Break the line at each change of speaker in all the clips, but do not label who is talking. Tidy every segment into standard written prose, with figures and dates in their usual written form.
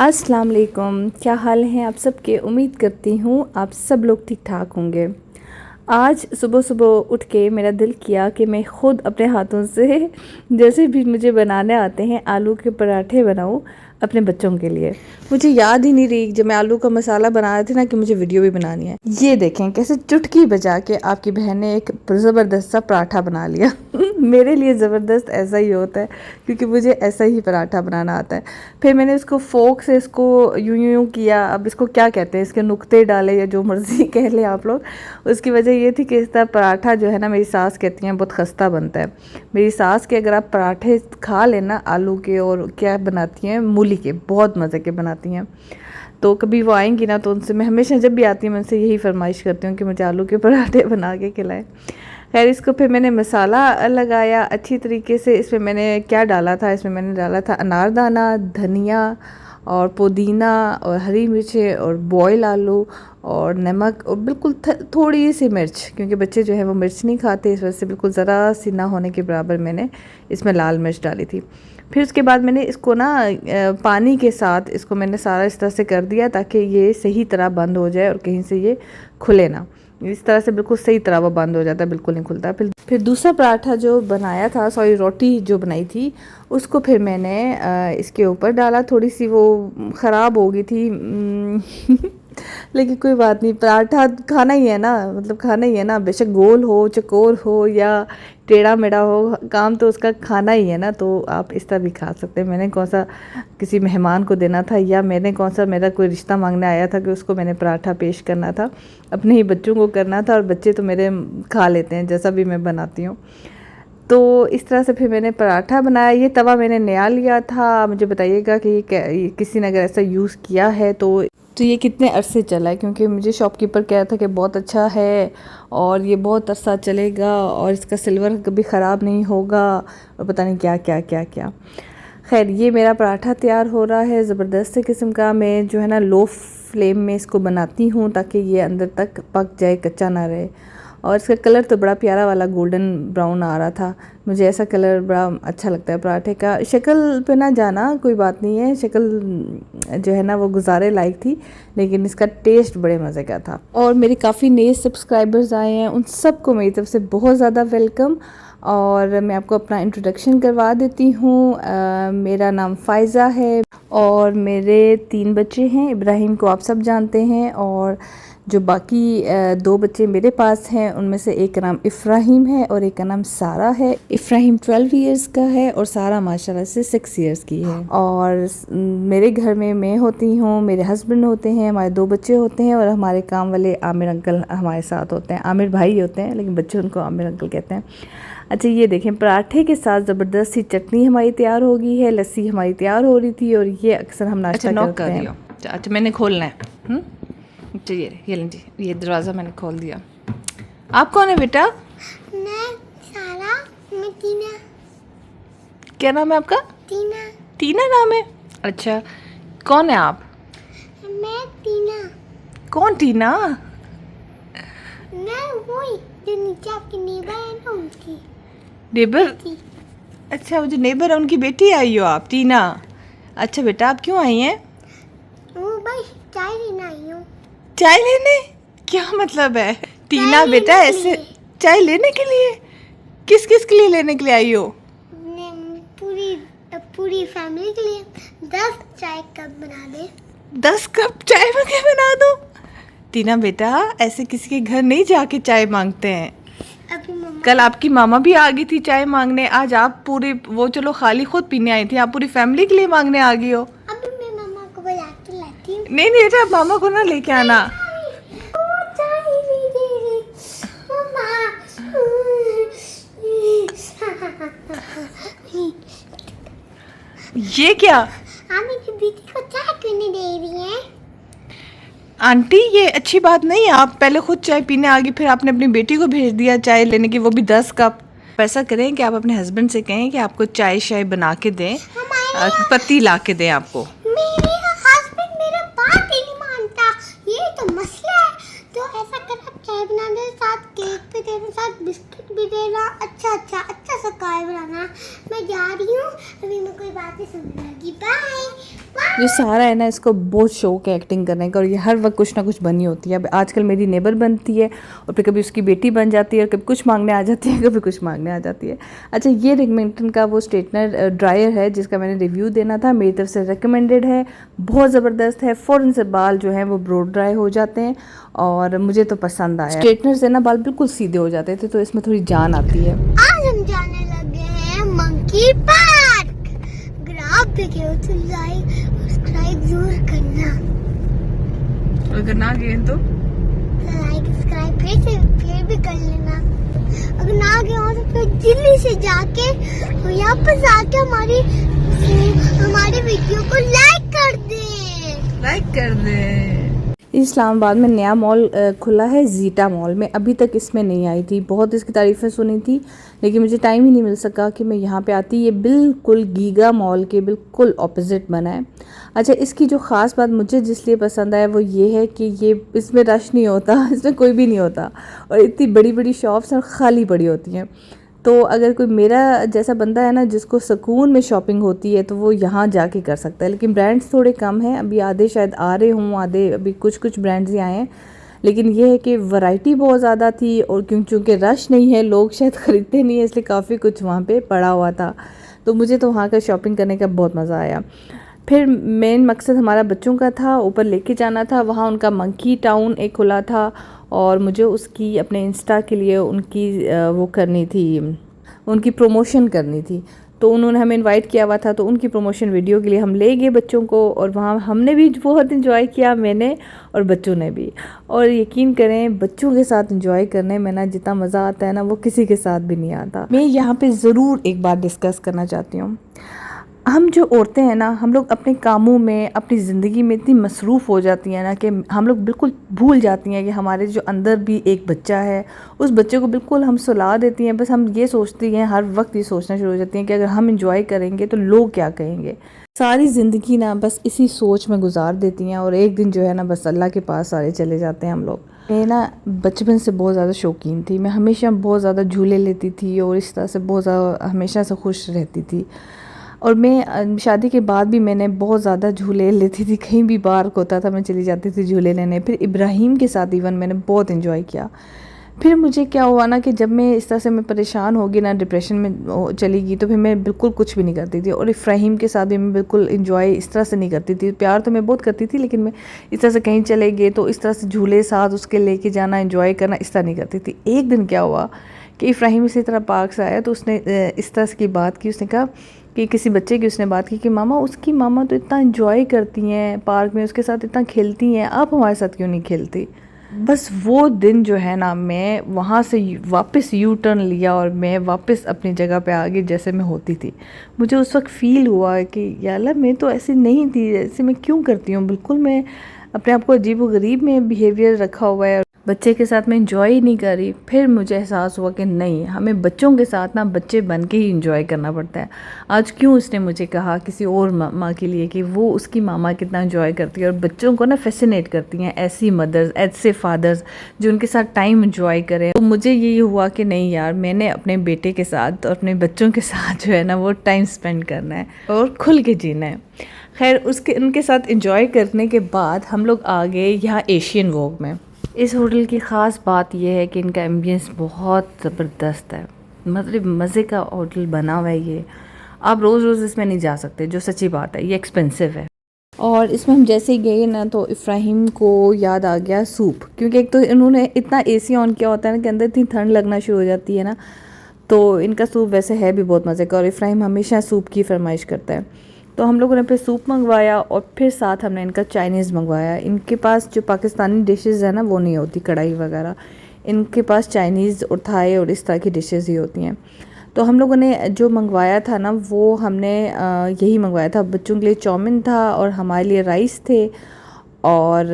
अस्सलाम वालेकुम, क्या हाल हैं आप सबके। उम्मीद करती हूँ आप सब लोग ठीक ठाक होंगे। आज सुबह सुबह उठ के मेरा दिल किया कि मैं ख़ुद अपने हाथों से जैसे भी मुझे बनाने आते हैं आलू के पराठे बनाऊँ अपने बच्चों के लिए। मुझे याद ही नहीं रही जब मैं आलू का मसाला बना रही थी ना कि मुझे वीडियो भी बनानी है। ये देखें कैसे चुटकी बजा के आपकी बहन ने एक ज़बरदस्त सा पराठा बना लिया। मेरे लिए ज़बरदस्त ऐसा ही होता है क्योंकि मुझे ऐसा ही पराठा बनाना आता है। फिर मैंने इसको फोक से इसको यूं यूं किया। अब इसको क्या कहते हैं, इसके नुक्ते डाले या जो मर्ज़ी कह लें आप लोग। उसकी वजह ये थी कि इसका पराठा जो है ना, मेरी सास कहती हैं बहुत खस्ता बनता है। मेरी सास के अगर आप पराठे खा लेना आलू के, और क्या बनाती हैं, मूली के, बहुत मज़े के बनाती हैं। तो कभी वो आएंगी ना तो उनसे मैं हमेशा जब भी आती हूँ मैं उनसे यही फरमाइश करती हूँ कि मुझे आलू के पराठे बना के खिलाएं। खैर इसको फिर मैंने मसाला लगाया अच्छी तरीके से। इसमें मैंने क्या डाला था, इसमें मैंने डाला था अनारदाना, धनिया और पुदीना और हरी मिर्चें और बॉयल आलू और नमक और बिल्कुल थोड़ी सी मिर्च, क्योंकि बच्चे जो है वो मिर्च नहीं खाते, इस वजह से बिल्कुल ज़रा सी ना होने के बराबर मैंने इसमें लाल मिर्च डाली थी। फिर उसके बाद मैंने इसको ना पानी के साथ इसको मैंने सारा इस तरह से कर दिया ताकि ये सही तरह बंद हो जाए और कहीं से ये खुले ना। इस तरह से बिल्कुल सही तरह वो बंद हो जाता है, बिल्कुल नहीं खुलता। फिर दूसरा पराठा जो बनाया था, सॉरी रोटी जो बनाई थी, उसको फिर मैंने इसके ऊपर डाला। थोड़ी सी वो ख़राब हो गई थी लेकिन कोई बात नहीं, पराठा खाना ही है ना, मतलब खाना ही है ना, बेशक गोल हो, चकोर हो या टेढ़ा मेढ़ा हो, काम तो उसका खाना ही है ना। तो आप इस तरह भी खा सकते हैं। मैंने कौन सा किसी मेहमान को देना था या मैंने कौन सा मेरा कोई रिश्ता मांगने आया था कि उसको मैंने पराठा पेश करना था, अपने ही बच्चों को करना था। और बच्चे तो मेरे खा लेते हैं जैसा भी मैं बनाती हूँ। तो इस तरह से फिर मैंने पराठा बनाया। ये तवा मैंने नया लिया था। मुझे बताइएगा कि ये किसी ने अगर ऐसा यूज़ किया है तो ये कितने अरसे चला है, क्योंकि मुझे शॉपकीपर कह रहा था कि बहुत अच्छा है और ये बहुत अरसा चलेगा और इसका सिल्वर कभी ख़राब नहीं होगा और पता नहीं क्या क्या क्या क्या। खैर ये मेरा पराठा तैयार हो रहा है ज़बरदस्त किस्म का। मैं जो है ना लो फ्लेम में इसको बनाती हूँ ताकि ये अंदर तक पक जाए, कच्चा ना रहे। और इसका कलर तो बड़ा प्यारा वाला गोल्डन ब्राउन आ रहा था। मुझे ऐसा कलर बड़ा अच्छा लगता है पराठे का। शक्ल पे ना जाना, कोई बात नहीं है, शक्ल जो है ना वो गुजारे लायक थी, लेकिन इसका टेस्ट बड़े मज़े का था। और मेरे काफ़ी नए सब्सक्राइबर्स आए हैं, उन सबको मेरी तरफ से बहुत ज़्यादा वेलकम। और मैं आपको अपना इंट्रोडक्शन करवा देती हूँ। मेरा नाम फ़ायज़ा है और मेरे 3 बच्चे हैं। इब्राहिम को आप सब जानते हैं, और जो बाकी 2 बच्चे मेरे पास हैं उनमें से एक का नाम इफ्राहिम है और एक का नाम सारा है। इफ्राहिम 12 इयर्स का है और सारा माशाल्लाह से 6 इयर्स की है। और मेरे घर में मैं होती हूँ, मेरे हस्बैंड होते हैं, हमारे 2 बच्चे होते हैं और हमारे काम वाले आमिर अंकल हमारे साथ होते हैं। आमिर भाई होते हैं लेकिन बच्चे उनको आमिर अंकल कहते हैं। अच्छा ये देखें, पराठे के साथ ज़बरदस्त सी चटनी हमारी तैयार हो गई है, लस्सी हमारी तैयार हो रही थी और ये अक्सर हम नाश्ता करते हैं। अच्छा मैंने खोलना है। चलिए ये लीजिए, ये दरवाज़ा मैंने खोल दिया। आप कौन है बेटा?
मैं सारा, मैं टीना।
क्या नाम है आपका?
टीना।
टीना नाम है? अच्छा कौन है आप?
मैं टीना।
कौन टीना?
मैं वही जो नीचे आपकी नेबर है ना, उनकी
नेबर। अच्छा वो जो नेबर है उनकी बेटी आई हो आप, टीना। अच्छा बेटा आप क्यों आई हैं?
वो बस चाय लेना आई हूँ।
चाय लेने? क्या मतलब है टीना बेटा ऐसे? चाय लेने के लिए? किस किस के लिए लेने के लिए आई हो?
पूरी फैमिली के लिए 10 चाय कप बना दे।
10 कप चाय बना दो? टीना बेटा ऐसे किसी के घर नहीं जाके चाय मांगते हैं। कल आपकी मामा भी आ गई थी चाय मांगने, आज आप पूरी, वो चलो खाली खुद पीने आई थी, आप पूरी फैमिली के लिए मांगने आ गई हो।
अभी मैं मामा को बुला के लाती हूँ।
नहीं बेटा आप मामा को ना लेके आना। ये क्या?
मेरी बेटी को चाय क्यों नहीं दे रही है?
आंटी ये अच्छी बात नहीं है, आप पहले खुद चाय पीने आ गई, फिर आपने अपनी बेटी को भेज दिया चाय लेने की, वो भी 10 कप। ऐसा करें कि आप अपने हस्बैंड से कहें कि आपको चाय शाय बना के दें, पत्ती ला के दें आपको।
मेरे हस्बैंड मेरा बात ही नहीं मानता, ये तो मसला है। तो ऐसा कर, आप चाय बना दे, साथ केक भी देना, साथ बिस्किट भी देना। अच्छा अच्छा सा कार बनाना। मैं जा रही हूँ, अभी मैं कोई बातें सुनने लगी। Bye bye.
जो सारा है ना, इसको बहुत शौक है एक्टिंग करने का और ये हर वक्त कुछ ना कुछ बनी होती है। अब आजकल मेरी नेबर बनती है और फिर कभी उसकी बेटी बन जाती है और कभी कुछ मांगने आ जाती है, कभी कुछ मांगने आ जाती है। अच्छा, ये रिगमिंटन का वो स्ट्रेटनर ड्रायर है जिसका मैंने रिव्यू देना था, मेरी तरफ से रिकमेंडेड है, बहुत ज़बरदस्त है। फ़ौरन से बाल जो हैं वो ब्लो ड्राई हो जाते हैं और मुझे तो पसंद आया। स्ट्रेटनर से ना बाल बिल्कुल सीधे हो जाते थे, तो इसमें थोड़ी जान आती है।
आज हम जाने लगे हैं मंकी पार्क। अगर आप भी गए हो तो लाइक सब्सक्राइब जरूर करना।
अगर ना गए तो
लाइक सब्सक्राइब फिर भी कर लेना। अगर ना गए हो तो फिर जल्दी से जाके यहाँ पर आके हमारी वीडियो को लाइक कर दे।
इस्लामाबाद में नया मॉल खुला है, जीटा मॉल में। अभी तक इसमें नहीं आई थी, बहुत इसकी तारीफ़ें सुनी थी, लेकिन मुझे टाइम ही नहीं मिल सका कि मैं यहाँ पे आती। ये बिल्कुल गीगा मॉल के बिल्कुल ऑपोजिट बना है। अच्छा, इसकी जो ख़ास बात मुझे जिस लिए पसंद आया वो ये है कि ये इसमें रश नहीं होता, इसमें कोई भी नहीं होता और इतनी बड़ी बड़ी शॉप्स और ख़ाली पड़ी होती हैं। तो अगर कोई मेरा जैसा बंदा है ना जिसको सुकून में शॉपिंग होती है तो वो यहाँ जाके कर सकता है। लेकिन ब्रांड्स थोड़े कम हैं, अभी आधे शायद आ रहे हों, आधे अभी कुछ ब्रांड्स ही आए हैं। लेकिन ये है कि वैरायटी बहुत ज़्यादा थी और चूँकि रश नहीं है, लोग शायद ख़रीदते नहीं है, इसलिए काफ़ी कुछ वहाँ पे पड़ा हुआ था। तो मुझे तो वहाँ का शॉपिंग करने का बहुत मज़ा आया। फिर मेन मकसद हमारा बच्चों का था, ऊपर लेके जाना था। वहाँ उनका मंकी टाउन एक खुला था और मुझे उसकी अपने इंस्टा के लिए उनकी वो करनी थी, उनकी प्रमोशन करनी थी। तो उन्होंने हमें इनवाइट किया हुआ था, तो उनकी प्रमोशन वीडियो के लिए हम ले गए बच्चों को और वहाँ हमने भी बहुत इन्जॉय किया, मैंने और बच्चों ने भी। और यकीन करें, बच्चों के साथ इन्जॉय करने में ना जितना मज़ा आता है ना वो किसी के साथ भी नहीं आता। मैं यहाँ पे ज़रूर एक बात डिस्कस करना चाहती हूँ। हम जो औरतें हैं ना, हम लोग अपने कामों में, अपनी ज़िंदगी में इतनी मसरूफ़ हो जाती हैं ना कि हम लोग बिल्कुल भूल जाती हैं कि हमारे जो अंदर भी एक बच्चा है, उस बच्चे को बिल्कुल हम सुला देती हैं। बस हम ये सोचती हैं, हर वक्त ये सोचना शुरू हो जाती हैं कि अगर हम इंजॉय करेंगे तो लोग क्या कहेंगे। सारी ज़िंदगी ना बस इसी सोच में गुजार देती हैं और एक दिन जो है ना बस अल्लाह के पास सारे चले जाते हैं हम लोग। मैं ना बचपन से बहुत ज़्यादा शौकीन थी, मैं हमेशा बहुत ज़्यादा झूले लेती थी और इस तरह से बहुत ज़्यादा हमेशा से खुश रहती थी। और मैं शादी के बाद भी मैंने बहुत ज़्यादा झूले लेती थी, कहीं भी पार्क होता था मैं चली जाती थी झूले लेने। फिर इब्राहिम के साथ इवन मैंने बहुत इन्जॉय किया। फिर मुझे क्या हुआ ना कि जब मैं इस तरह से मैं परेशान हो गई ना, डिप्रेशन में चली गई, तो फिर मैं बिल्कुल कुछ भी नहीं करती थी। और इब्राहिम के साथ भी मैं बिल्कुल इन्जॉय इस तरह से नहीं करती थी। प्यार तो मैं बहुत करती थी, लेकिन मैं इस तरह से कहीं चले गए तो इस तरह से झूले साथ उसके लेके जाना, इन्जॉय करना, इस तरह नहीं करती थी। एक दिन क्या हुआ कि इब्राहिम इसी तरह पार्क से आया तो उसने इस तरह की बात की, उसने कहा कि किसी बच्चे की उसने बात की कि मामा, उसकी मामा तो इतना एंजॉय करती हैं पार्क में, उसके साथ इतना खेलती हैं, आप हमारे साथ क्यों नहीं खेलती। बस वो दिन जो है ना, मैं वहाँ से वापस यू टर्न लिया और मैं वापस अपनी जगह पे आ गई जैसे मैं होती थी। मुझे उस वक्त फ़ील हुआ कि यार मैं तो ऐसी नहीं थी, ऐसे मैं क्यों करती हूँ। बिल्कुल मैं अपने आप को अजीब व गरीब में बिहेवियर रखा हुआ है, बच्चे के साथ मैं इंजॉय ही नहीं कर रही। फिर मुझे एहसास हुआ कि नहीं, हमें बच्चों के साथ ना बच्चे बन के ही इंजॉय करना पड़ता है। आज क्यों उसने मुझे कहा किसी और माँ के लिए कि वो उसकी मामा कितना इंजॉय करती है और बच्चों को ना फैसिनेट करती हैं ऐसी मदर्स, ऐसे फादर्स जो उनके साथ टाइम इंजॉय करें। तो मुझे ये हुआ कि नहीं यार, मैंने अपने बेटे के साथ और अपने बच्चों के साथ जो है ना वो टाइम स्पेंड करना है और खुल के जीना है। खैर, उनके साथ इंजॉय करने के बाद हम लोग आ गए यहाँ एशियन वॉक में। इस होटल की ख़ास बात यह है कि इनका एम्बियंस बहुत ज़बरदस्त है, मतलब मज़े का होटल बना हुआ है ये। आप रोज़ रोज़ इसमें नहीं जा सकते, जो सच्ची बात है, ये एक्सपेंसिव है। और इसमें हम जैसे ही गए ना तो इब्राहिम को याद आ गया सूप, क्योंकि एक तो इन्होंने इतना एसी ऑन किया होता है ना कि अंदर इतनी ठंड लगना शुरू हो जाती है ना, तो इनका सूप वैसे है भी बहुत मज़े का और इब्राहिम हमेशा सूप की फरमाइश करता है। तो हम लोगों ने फिर सूप मंगवाया और फिर साथ हमने इनका चाइनीज़ मंगवाया। इनके पास जो पाकिस्तानी डिशेस है ना वो नहीं होती, कढ़ाई वगैरह, इनके पास चाइनीज़ और थाई और इस तरह की डिशेस ही होती हैं। तो हम लोगों ने जो मंगवाया था ना वो हमने यही मंगवाया था। बच्चों के लिए चाउमीन था और हमारे लिए राइस थे और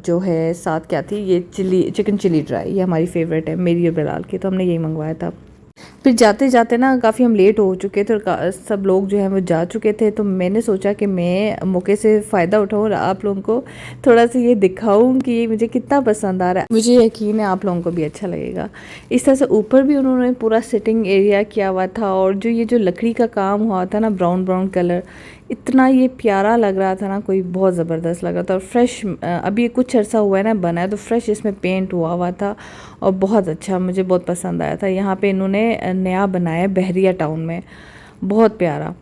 जो है साथ क्या थी, ये चिकन चिली ड्राई, ये हमारी फेवरेट है मेरी और बिलाल की, तो हमने यही मंगवाया था। फिर जाते जाते ना काफ़ी हम लेट हो चुके थे और सब लोग जो हैं वो जा चुके थे, तो मैंने सोचा कि मैं मौके से फ़ायदा उठाऊँ और आप लोगों को थोड़ा सा ये दिखाऊं कि ये मुझे कितना पसंद आ रहा है। मुझे यकीन है आप लोगों को भी अच्छा लगेगा। इस तरह से ऊपर भी उन्होंने पूरा सिटिंग एरिया किया हुआ था, और जो ये जो लकड़ी का काम हुआ था ना, ब्राउन ब्राउन कलर, इतना ये प्यारा लग रहा था ना, कोई बहुत ज़बरदस्त लग रहा था। और फ्रेश अभी कुछ अर्सा हुआ है ना बना है, तो फ्रेश इसमें पेंट हुआ था और बहुत अच्छा, मुझे बहुत पसंद आया था। यहाँ पे इन्होंने नया बनाया बहरिया टाउन में, बहुत प्यारा।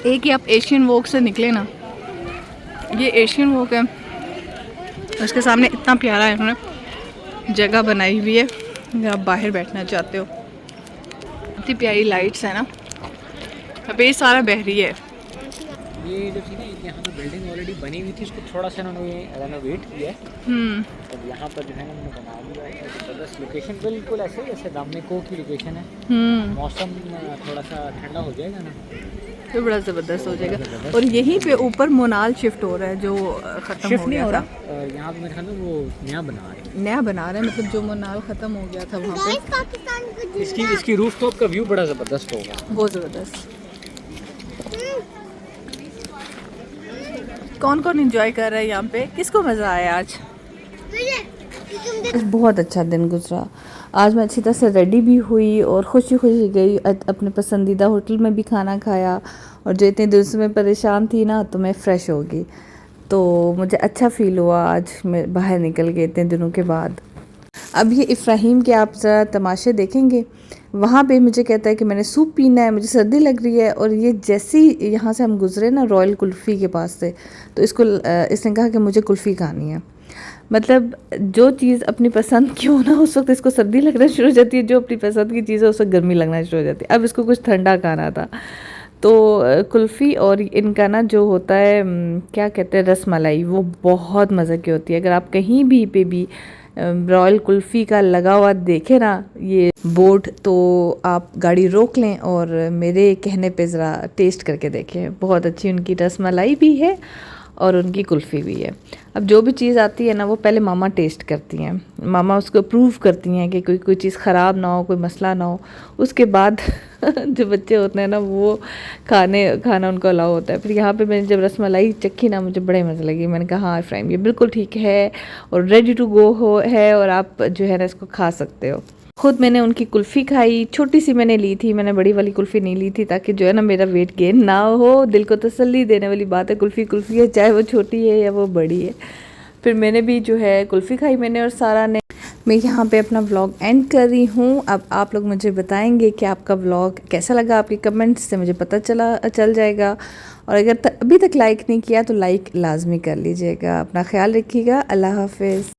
एक ही आप एशियन वॉक से निकले ना, ये एशियन वॉक है, उसके सामने इतना प्यारा है इन्होंने जगह बनाई हुई है, अगर आप बाहर बैठना चाहते हो। इतनी प्यारी लाइट्स है ना, अब ये सारा बहरी है।
ये जो थी ना, यहाँ पे बिल्डिंग ऑलरेडी बनी हुई थी, उसको थोड़ा सा उन्होंने रेनोवेट किया है। और यहाँ पर जो है ना उन्होंने बना दिया है जबरदस्त लोकेशन, बिल्कुल ऐसे जैसे दामनेको की लोकेशन है। मौसम थोड़ा सा ठंडा हो जाएगा ना
तो बड़ा ज़बरदस्त हो जाएगा। और यहीं पे ऊपर मोनाल शिफ्ट हो रहा है, जो ख़त्म हो गया था।
यहाँ पे मेरे ख्याल में वो नया बना रहे हैं,
मतलब जो मोनाल ख़त्म हो गया था वहाँ पे।
पाकिस्तान को
इसकी रूफटॉप का व्यू बड़ा ज़बरदस्त होगा,
बहुत ज़बरदस्त। कौन कौन एंजॉय कर रहा है यहाँ पे, किसको मज़ा आया आज? बहुत अच्छा दिन गुजरा आज। मैं अच्छी तरह से रेडी भी हुई और खुशी खुशी गई, अपने पसंदीदा होटल में भी खाना खाया, और जो इतने दिन से मैं परेशान थी ना, तो मैं फ़्रेश हो गई, तो मुझे अच्छा फ़ील हुआ आज मैं बाहर निकल के इतने दिनों के बाद। अब ये इब्राहिम के आप ज़रा तमाशे देखेंगे, वहाँ पे मुझे कहता है कि मैंने सूप पीना है, मुझे सर्दी लग रही है, और ये जैसे ही यहाँ से हम गुज़रे ना रॉयल कुल्फ़ी के पास से, तो इसने कहा कि मुझे कुल्फ़ी खानी है। मतलब जो चीज़ अपनी पसंद की हो ना, उस वक्त इसको सर्दी लगना शुरू हो जाती है, जो अपनी पसंद की चीज़ है उस वक्त गर्मी लगना शुरू हो जाती है। अब इसको कुछ ठंडा खाना था, तो कुल्फ़ी और इनका ना जो होता है क्या कहते हैं, रसमलाई, वो बहुत मज़े की होती है। अगर आप कहीं भी रॉयल कुल्फ़ी का लगा हुआ देखे ना ये बोर्ड, तो आप गाड़ी रोक लें और मेरे कहने पे ज़रा टेस्ट करके देखें। बहुत अच्छी उनकी रसमलाई भी है और उनकी कुल्फ़ी भी है। अब जो भी चीज़ आती है ना, वो पहले मामा टेस्ट करती हैं, मामा उसको अप्रूव करती हैं कि कोई चीज़ ख़राब ना हो, कोई मसला ना हो, उसके बाद जो बच्चे होते हैं ना, वो खाना उनको अलाउ होता है। फिर यहाँ पे मैंने जब रसमलाई चखी ना, मुझे बड़े मज़े लगी। मैंने कहा हाँ इफ्राहिम, ये बिल्कुल ठीक है और रेडी टू गो है, और आप जो है ना इसको खा सकते हो। खुद मैंने उनकी कुल्फ़ी खाई, छोटी सी मैंने ली थी, मैंने बड़ी वाली कुल्फ़ी नहीं ली थी, ताकि जो है ना मेरा वेट गेन ना हो। दिल को तसल्ली देने वाली बात है, कुल्फ़ी है, चाहे वो छोटी है या वो बड़ी है। फिर मैंने भी जो है कुल्फ़ी खाई, मैंने और सारा ने। मैं यहाँ पे अपना व्लॉग एंड कर रही हूँ। अब आप लोग मुझे बताएंगे कि आपका व्लॉग कैसा लगा, आपके कमेंट्स से मुझे पता चल जाएगा। और अगर अभी तक लाइक नहीं किया तो लाइक लाजमी कर लीजिएगा। अपना ख्याल रखिएगा। अल्लाह हाफिज़।